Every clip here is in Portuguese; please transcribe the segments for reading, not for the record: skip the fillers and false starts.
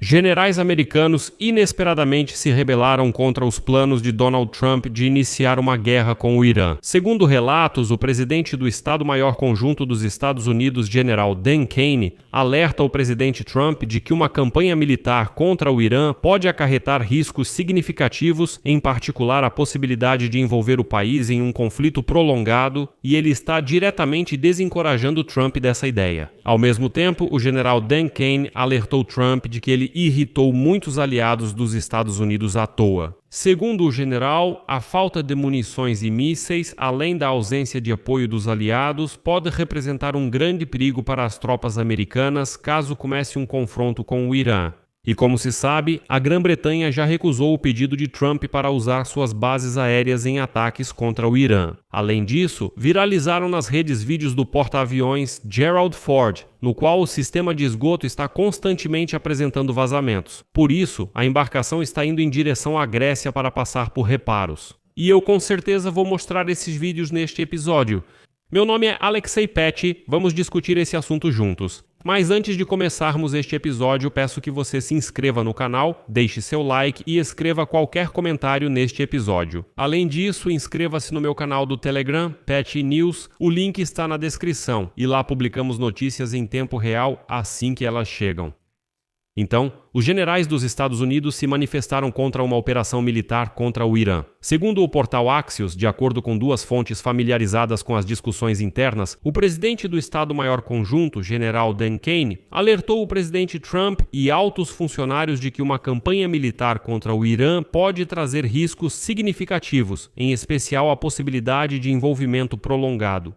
Generais americanos inesperadamente se rebelaram contra os planos de Donald Trump de iniciar uma guerra com o Irã. Segundo relatos, o presidente do Estado-Maior Conjunto dos Estados Unidos, General Dan Kane, alerta o presidente Trump de que uma campanha militar contra o Irã pode acarretar riscos significativos, em particular a possibilidade de envolver o país em um conflito prolongado, e ele está diretamente desencorajando Trump dessa ideia. Ao mesmo tempo, o general Dan Kane alertou Trump de que ele irritou muitos aliados dos Estados Unidos à toa. Segundo o general, a falta de munições e mísseis, além da ausência de apoio dos aliados, pode representar um grande perigo para as tropas americanas caso comece um confronto com o Irã. E como se sabe, a Grã-Bretanha já recusou o pedido de Trump para usar suas bases aéreas em ataques contra o Irã. Além disso, viralizaram nas redes vídeos do porta-aviões Gerald Ford, no qual o sistema de esgoto está constantemente apresentando vazamentos. Por isso, a embarcação está indo em direção à Grécia para passar por reparos. E eu com certeza vou mostrar esses vídeos neste episódio. Meu nome é Alexei Petty, vamos discutir esse assunto juntos. Mas antes de começarmos este episódio, peço que você se inscreva no canal, deixe seu like e escreva qualquer comentário neste episódio. Além disso, inscreva-se no meu canal do Telegram, Petty News, o link está na descrição e lá publicamos notícias em tempo real assim que elas chegam. Então, os generais dos Estados Unidos se manifestaram contra uma operação militar contra o Irã. Segundo o portal Axios, de acordo com duas fontes familiarizadas com as discussões internas, o presidente do Estado-Maior Conjunto, general Dan Kane, alertou o presidente Trump e altos funcionários de que uma campanha militar contra o Irã pode trazer riscos significativos, em especial a possibilidade de envolvimento prolongado.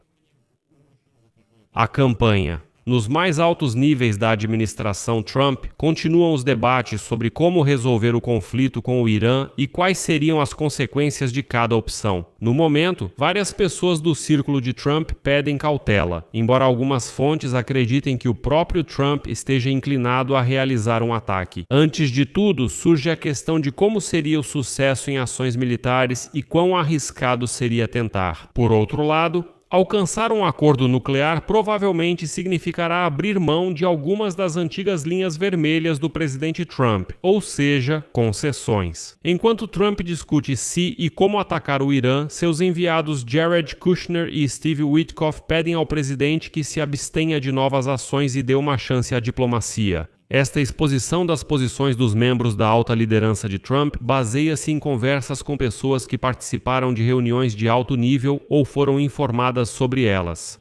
A campanha. Nos mais altos níveis da administração Trump, continuam os debates sobre como resolver o conflito com o Irã e quais seriam as consequências de cada opção. No momento, várias pessoas do círculo de Trump pedem cautela, embora algumas fontes acreditem que o próprio Trump esteja inclinado a realizar um ataque. Antes de tudo, surge a questão de como seria o sucesso em ações militares e quão arriscado seria tentar. Por outro lado, alcançar um acordo nuclear provavelmente significará abrir mão de algumas das antigas linhas vermelhas do presidente Trump, ou seja, concessões. Enquanto Trump discute se e como atacar o Irã, seus enviados Jared Kushner e Steve Witkoff pedem ao presidente que se abstenha de novas ações e dê uma chance à diplomacia. Esta exposição das posições dos membros da alta liderança de Trump baseia-se em conversas com pessoas que participaram de reuniões de alto nível ou foram informadas sobre elas.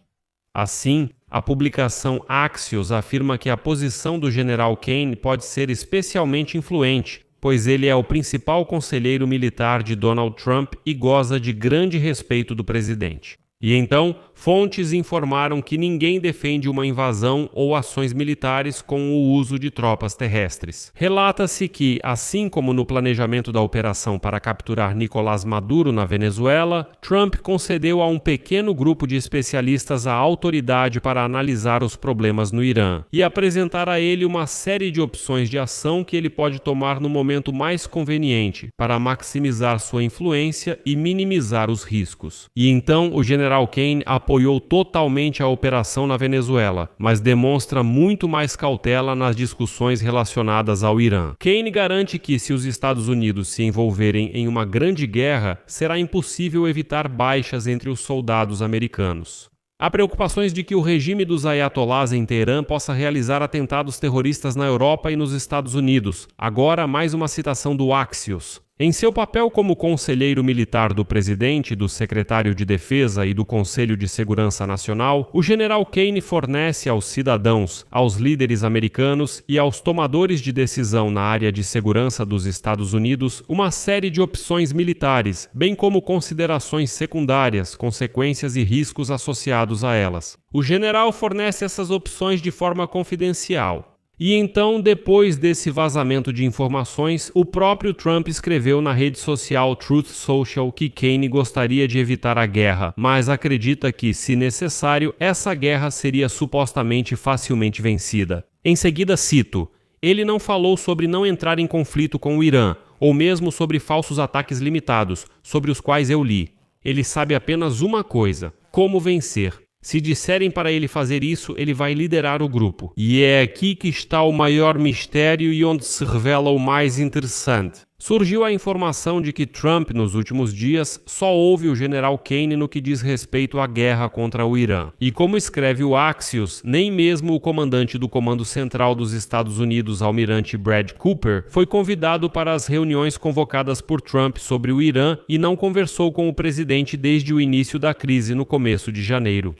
Assim, a publicação Axios afirma que a posição do general Kane pode ser especialmente influente, pois ele é o principal conselheiro militar de Donald Trump e goza de grande respeito do presidente. E então, fontes informaram que ninguém defende uma invasão ou ações militares com o uso de tropas terrestres. Relata-se que, assim como no planejamento da operação para capturar Nicolás Maduro na Venezuela, Trump concedeu a um pequeno grupo de especialistas a autoridade para analisar os problemas no Irã e apresentar a ele uma série de opções de ação que ele pode tomar no momento mais conveniente para maximizar sua influência e minimizar os riscos. E então, o general Kane apoiou totalmente a operação na Venezuela, mas demonstra muito mais cautela nas discussões relacionadas ao Irã. Kane garante que, se os Estados Unidos se envolverem em uma grande guerra, será impossível evitar baixas entre os soldados americanos. Há preocupações de que o regime dos ayatolás em Teherã possa realizar atentados terroristas na Europa e nos Estados Unidos. Agora, mais uma citação do Axios. Em seu papel como conselheiro militar do presidente, do secretário de Defesa e do Conselho de Segurança Nacional, o general Kane fornece aos cidadãos, aos líderes americanos e aos tomadores de decisão na área de segurança dos Estados Unidos uma série de opções militares, bem como considerações secundárias, consequências e riscos associados a elas. O general fornece essas opções de forma confidencial. E então, depois desse vazamento de informações, o próprio Trump escreveu na rede social Truth Social que Kane gostaria de evitar a guerra, mas acredita que, se necessário, essa guerra seria supostamente facilmente vencida. Em seguida, cito: ele não falou sobre não entrar em conflito com o Irã, ou mesmo sobre falsos ataques limitados, sobre os quais eu li. Ele sabe apenas uma coisa: como vencer. Se disserem para ele fazer isso, ele vai liderar o grupo. E é aqui que está o maior mistério e onde se revela o mais interessante. Surgiu a informação de que Trump, nos últimos dias, só ouve o general Kane no que diz respeito à guerra contra o Irã. E como escreve o Axios, nem mesmo o comandante do Comando Central dos Estados Unidos, almirante Brad Cooper, foi convidado para as reuniões convocadas por Trump sobre o Irã e não conversou com o presidente desde o início da crise no começo de janeiro.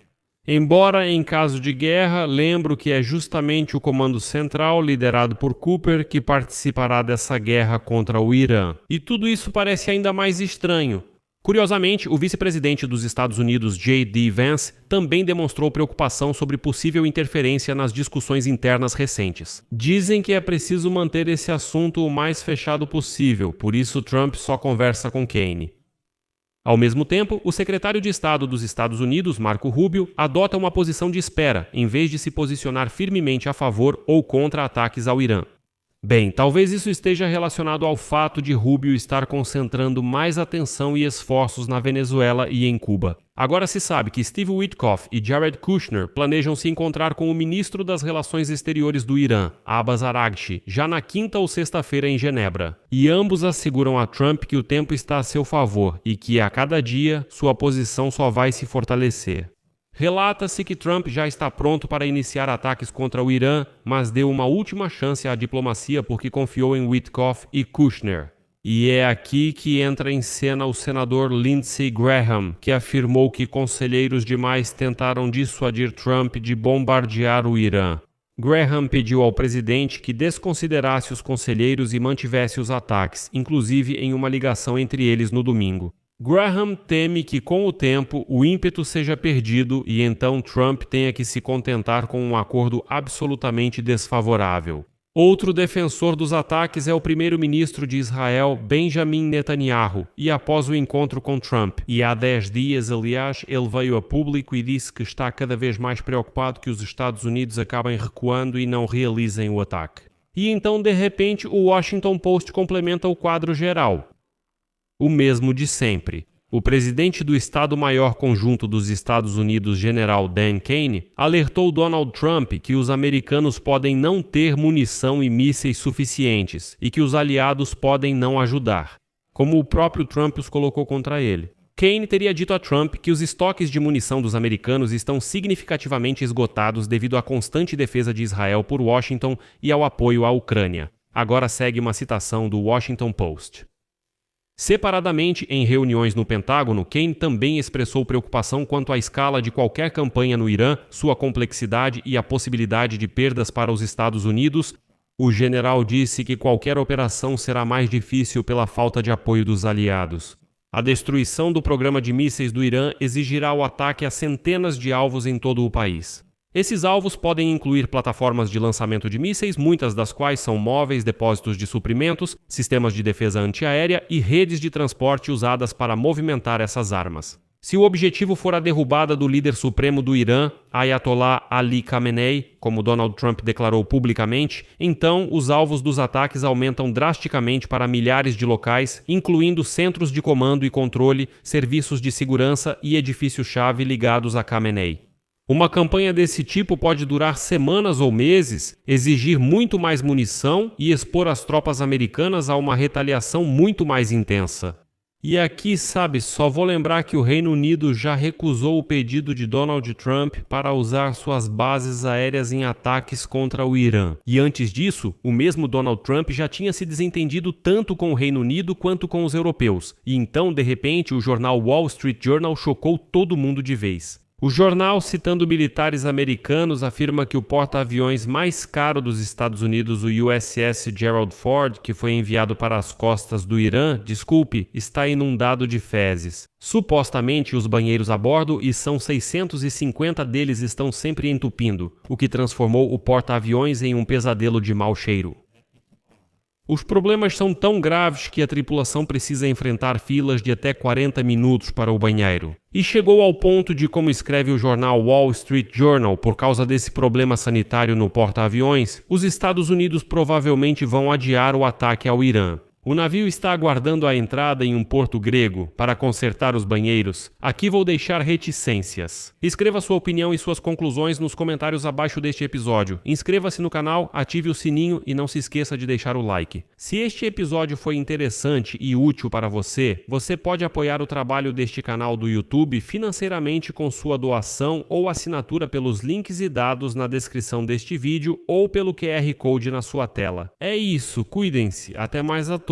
Embora em caso de guerra, lembro que é justamente o Comando Central, liderado por Cooper, que participará dessa guerra contra o Irã. E tudo isso parece ainda mais estranho. Curiosamente, o vice-presidente dos Estados Unidos, J.D. Vance, também demonstrou preocupação sobre possível interferência nas discussões internas recentes. Dizem que é preciso manter esse assunto o mais fechado possível, por isso Trump só conversa com Kane. Ao mesmo tempo, o secretário de Estado dos Estados Unidos, Marco Rubio, adota uma posição de espera, em vez de se posicionar firmemente a favor ou contra ataques ao Irã. Bem, talvez isso esteja relacionado ao fato de Rubio estar concentrando mais atenção e esforços na Venezuela e em Cuba. Agora se sabe que Steve Witkoff e Jared Kushner planejam se encontrar com o ministro das Relações Exteriores do Irã, Abbas Araghchi, já na quinta ou sexta-feira em Genebra. E ambos asseguram a Trump que o tempo está a seu favor e que, a cada dia, sua posição só vai se fortalecer. Relata-se que Trump já está pronto para iniciar ataques contra o Irã, mas deu uma última chance à diplomacia porque confiou em Witkoff e Kushner. E é aqui que entra em cena o senador Lindsey Graham, que afirmou que conselheiros demais tentaram dissuadir Trump de bombardear o Irã. Graham pediu ao presidente que desconsiderasse os conselheiros e mantivesse os ataques, inclusive em uma ligação entre eles no domingo. Graham teme que, com o tempo, o ímpeto seja perdido e então Trump tenha que se contentar com um acordo absolutamente desfavorável. Outro defensor dos ataques é o primeiro-ministro de Israel, Benjamin Netanyahu, e após o encontro com Trump, e há 10 dias, aliás, ele veio a público e disse que está cada vez mais preocupado que os Estados Unidos acabem recuando e não realizem o ataque. E então, de repente, o Washington Post complementa o quadro geral. O mesmo de sempre. O presidente do Estado-Maior Conjunto dos Estados Unidos, general Dan Kane, alertou Donald Trump que os americanos podem não ter munição e mísseis suficientes e que os aliados podem não ajudar, como o próprio Trump os colocou contra ele. Kane teria dito a Trump que os estoques de munição dos americanos estão significativamente esgotados devido à constante defesa de Israel por Washington e ao apoio à Ucrânia. Agora segue uma citação do Washington Post. Separadamente, em reuniões no Pentágono, Kane também expressou preocupação quanto à escala de qualquer campanha no Irã, sua complexidade e a possibilidade de perdas para os Estados Unidos. O general disse que qualquer operação será mais difícil pela falta de apoio dos aliados. A destruição do programa de mísseis do Irã exigirá o ataque a centenas de alvos em todo o país. Esses alvos podem incluir plataformas de lançamento de mísseis, muitas das quais são móveis, depósitos de suprimentos, sistemas de defesa antiaérea e redes de transporte usadas para movimentar essas armas. Se o objetivo for a derrubada do líder supremo do Irã, Ayatollah Ali Khamenei, como Donald Trump declarou publicamente, então os alvos dos ataques aumentam drasticamente para milhares de locais, incluindo centros de comando e controle, serviços de segurança e edifícios-chave ligados a Khamenei. Uma campanha desse tipo pode durar semanas ou meses, exigir muito mais munição e expor as tropas americanas a uma retaliação muito mais intensa. E aqui, só vou lembrar que o Reino Unido já recusou o pedido de Donald Trump para usar suas bases aéreas em ataques contra o Irã. E antes disso, o mesmo Donald Trump já tinha se desentendido tanto com o Reino Unido quanto com os europeus. E então, de repente, o jornal Wall Street Journal chocou todo mundo de vez. O jornal, citando militares americanos, afirma que o porta-aviões mais caro dos Estados Unidos, o USS Gerald Ford, que foi enviado para as costas do Irã, está inundado de fezes. Supostamente, os banheiros a bordo, e são 650 deles, estão sempre entupindo, o que transformou o porta-aviões em um pesadelo de mau cheiro. Os problemas são tão graves que a tripulação precisa enfrentar filas de até 40 minutos para o banheiro. E chegou ao ponto de, como escreve o jornal Wall Street Journal, por causa desse problema sanitário no porta-aviões, os Estados Unidos provavelmente vão adiar o ataque ao Irã. O navio está aguardando a entrada em um porto grego para consertar os banheiros. Aqui vou deixar reticências. Escreva sua opinião e suas conclusões nos comentários abaixo deste episódio. Inscreva-se no canal, ative o sininho e não se esqueça de deixar o like. Se este episódio foi interessante e útil para você, você pode apoiar o trabalho deste canal do YouTube financeiramente com sua doação ou assinatura pelos links e dados na descrição deste vídeo ou pelo QR Code na sua tela. É isso, cuidem-se, até mais a todos.